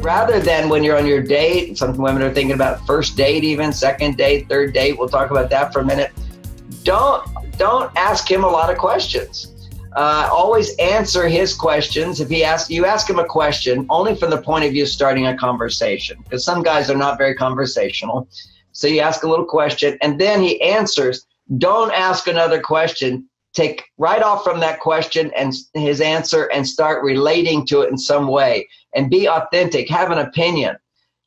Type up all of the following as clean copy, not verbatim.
rather than when you're on your date, some women are thinking about first date, even second date, third date. We'll talk about that for a minute. Don't ask him a lot of questions. Always answer his questions. If you ask him a question only from the point of view of starting a conversation, because some guys are not very conversational. So you ask a little question and then he answers. Don't ask another question. Take right off from that question and his answer and start relating to it in some way, and be authentic. Have an opinion,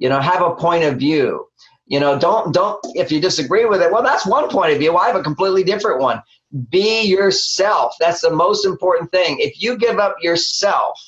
have a point of view. Don't, if you disagree with it, well, that's one point of view. I have a completely different one. Be yourself. That's the most important thing. If you give up yourself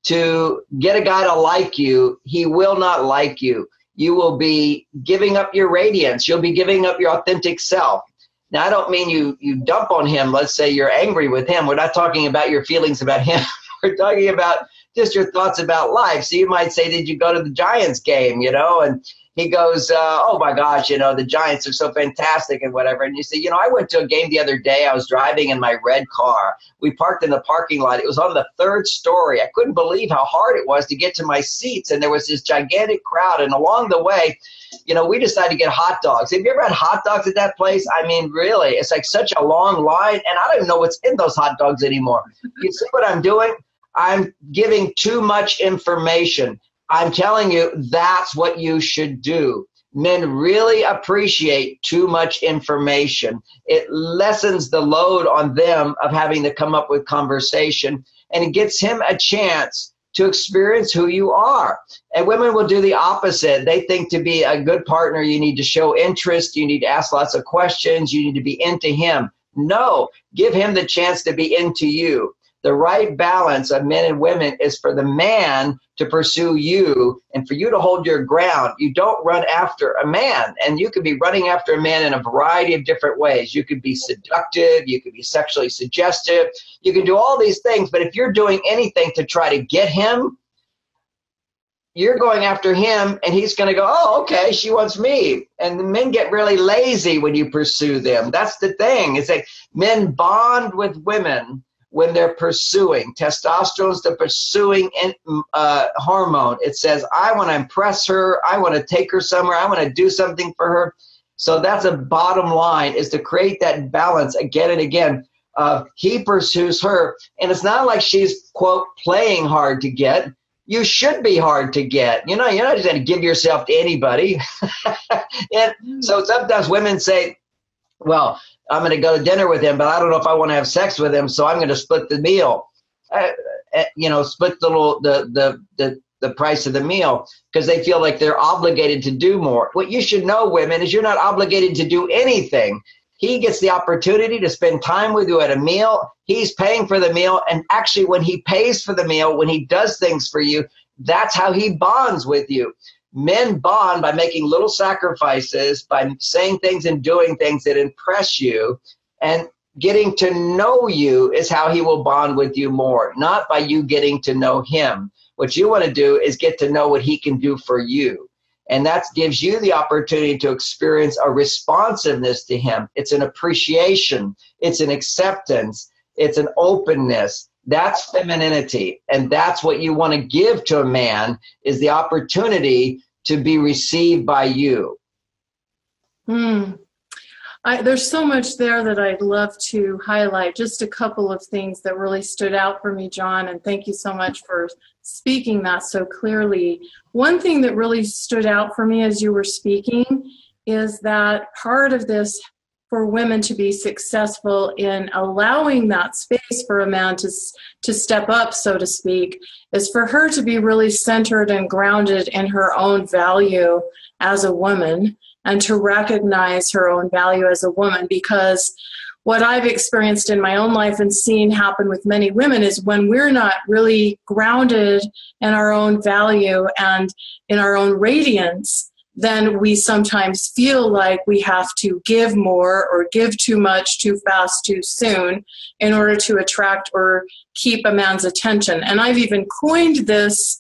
to get a guy to like you, he will not like you. You will be giving up your radiance. You'll be giving up your authentic self. Now, I don't mean you dump on him. Let's say you're angry with him. We're not talking about your feelings about him. We're talking about just your thoughts about life. So you might say, did you go to the Giants game, and he goes, oh my gosh, the Giants are so fantastic and whatever. And you say, I went to a game the other day. I was driving in my red car. We parked in the parking lot. It was on the third story. I couldn't believe how hard it was to get to my seats. And there was this gigantic crowd. And along the way, we decided to get hot dogs. Have you ever had hot dogs at that place? I mean, really, it's like such a long line. And I don't even know what's in those hot dogs anymore. You see what I'm doing? I'm giving too much information. I'm telling you, that's what you should do. Men really appreciate too much information. It lessens the load on them of having to come up with conversation, and it gives him a chance to experience who you are. And women will do the opposite. They think to be a good partner, you need to show interest, you need to ask lots of questions, you need to be into him. No, give him the chance to be into you. The right balance of men and women is for the man to pursue you and for you to hold your ground. You don't run after a man, and you could be running after a man in a variety of different ways. You could be seductive, you could be sexually suggestive, you can do all these things, but if you're doing anything to try to get him, you're going after him, and he's going to go, oh, okay, she wants me. And the men get really lazy when you pursue them. That's the thing. It's like men bond with women when they're pursuing. Testosterone is the pursuing hormone. It says, I want to impress her. I want to take her somewhere. I want to do something for her. So that's a bottom line, is to create that balance again and again. He pursues her, and it's not like she's, quote, playing hard to get. You should be hard to get. You're not just going to give yourself to anybody. And so sometimes women say, well, I'm going to go to dinner with him, but I don't know if I want to have sex with him, so I'm going to split the meal. Split the price of the meal, because they feel like they're obligated to do more. What you should know, women, is you're not obligated to do anything. He gets the opportunity to spend time with you at a meal. He's paying for the meal, and actually when he pays for the meal, when he does things for you, that's how he bonds with you. Men bond by making little sacrifices, by saying things and doing things that impress you, and getting to know you is how he will bond with you more, not by you getting to know him. What you want to do is get to know what he can do for you. And that gives you the opportunity to experience a responsiveness to him. It's an appreciation. It's an acceptance. It's an openness. That's femininity. And that's what you want to give to a man, is the opportunity to be received by you. There's so much there that I'd love to highlight. Just a couple of things that really stood out for me, John, and thank you so much for speaking that so clearly. One thing that really stood out for me as you were speaking is that part of this, for women to be successful in allowing that space for a man to step up, so to speak, is for her to be really centered and grounded in her own value as a woman, and to recognize her own value as a woman. Because what I've experienced in my own life and seen happen with many women is when we're not really grounded in our own value and in our own radiance, then we sometimes feel like we have to give more or give too much, too fast, too soon in order to attract or keep a man's attention. And I've even coined this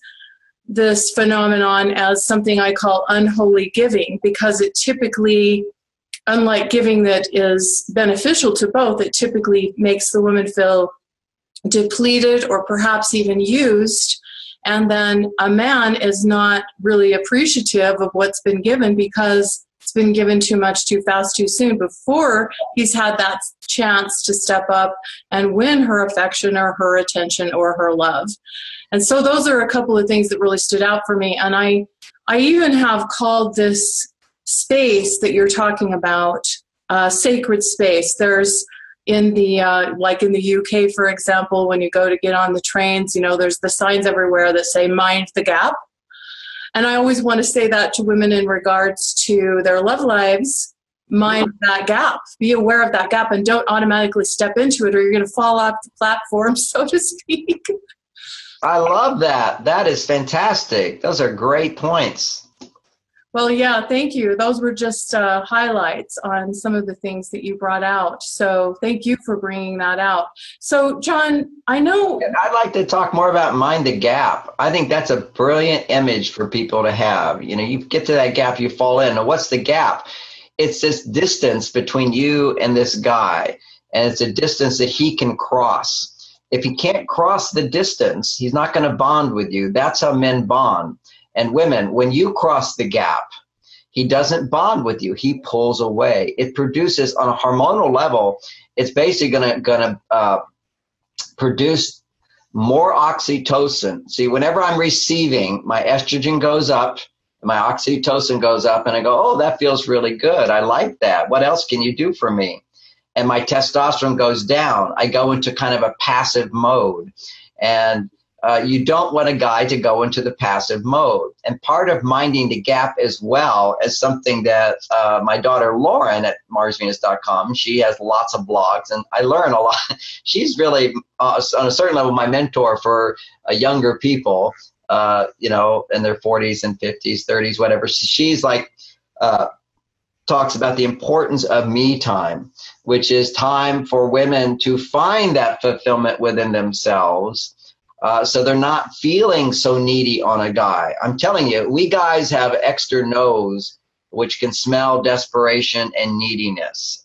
phenomenon as something I call unholy giving, because it typically, unlike giving that is beneficial to both, it typically makes the woman feel depleted or perhaps even used. And then a man is not really appreciative of what's been given because it's been given too much, too fast, too soon before he's had that chance to step up and win her affection or her attention or her love. And so those are a couple of things that really stood out for me. And I even have called this space that you're talking about sacred space. There's in the like in the UK, for example, when you go to get on the trains, you know, there's the signs everywhere that say mind the gap. And I always want to say that to women in regards to their love lives. Mind that gap. Be aware of that gap and don't automatically step into it or you're going to fall off the platform, so to speak. I love that. That is fantastic. Those are great points. Well, yeah, thank you. Those were just highlights on some of the things that you brought out. So thank you for bringing that out. So, John, I know... I'd like to talk more about mind the gap. I think that's a brilliant image for people to have. You know, you get to that gap, you fall in. Now, what's the gap? It's this distance between you and this guy, and it's a distance that he can cross. If he can't cross the distance, he's not going to bond with you. That's how men bond. And women, when you cross the gap, he doesn't bond with you. He pulls away. It produces, on a hormonal level, it's basically going to produce more oxytocin. See, whenever I'm receiving, my estrogen goes up, my oxytocin goes up, and I go, oh, that feels really good. I like that. What else can you do for me? And my testosterone goes down. I go into kind of a passive mode. And you don't want a guy to go into the passive mode. And part of minding the gap as well as something that my daughter Lauren at MarsVenus.com, she has lots of blogs, and I learn a lot. She's really, on a certain level, my mentor for younger people, you know, in their 40s and 50s, 30s, whatever. She's like, talks about the importance of me time, which is time for women to find that fulfillment within themselves. So they're not feeling so needy on a guy. I'm telling you, we guys have extra nose, which can smell desperation and neediness,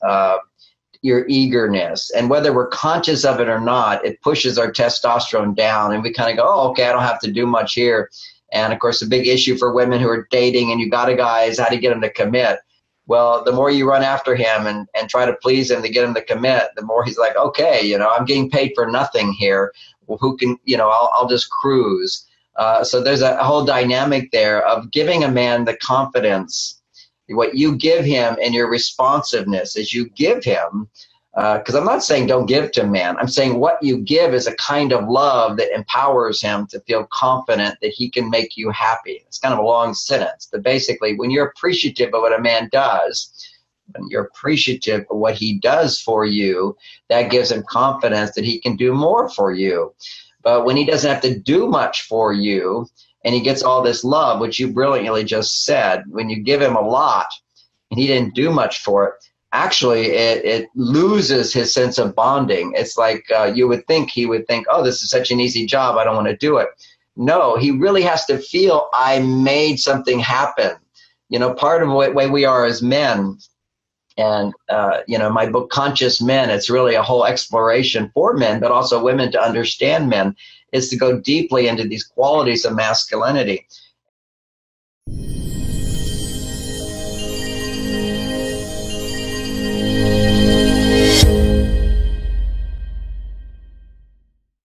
your eagerness. And whether we're conscious of it or not, it pushes our testosterone down. And we kind of go, oh, okay, I don't have to do much here. And, of course, the big issue for women who are dating and you got a guy is how to get him to commit. Well, the more you run after him and try to please him to get him to commit, the more he's like, okay, you know, I'm getting paid for nothing here. Well, who can, you know, I'll just cruise. So there's a whole dynamic there of giving a man the confidence. What you give him and your responsiveness is you give him, because I'm not saying don't give to a man. I'm saying what you give is a kind of love that empowers him to feel confident that he can make you happy. It's kind of a long sentence, but basically when you're appreciative of what a man does, when you're appreciative of what he does for you, that gives him confidence that he can do more for you. But when he doesn't have to do much for you and he gets all this love, which you brilliantly just said, when you give him a lot and he didn't do much for it, actually it loses his sense of bonding. It's like you would think he would think, oh, this is such an easy job, I don't want to do it. No, he really has to feel I made something happen. You know, part of the way we are as men, and, you know, my book, Conscious Men, it's really a whole exploration for men, but also women to understand men, is to go deeply into these qualities of masculinity.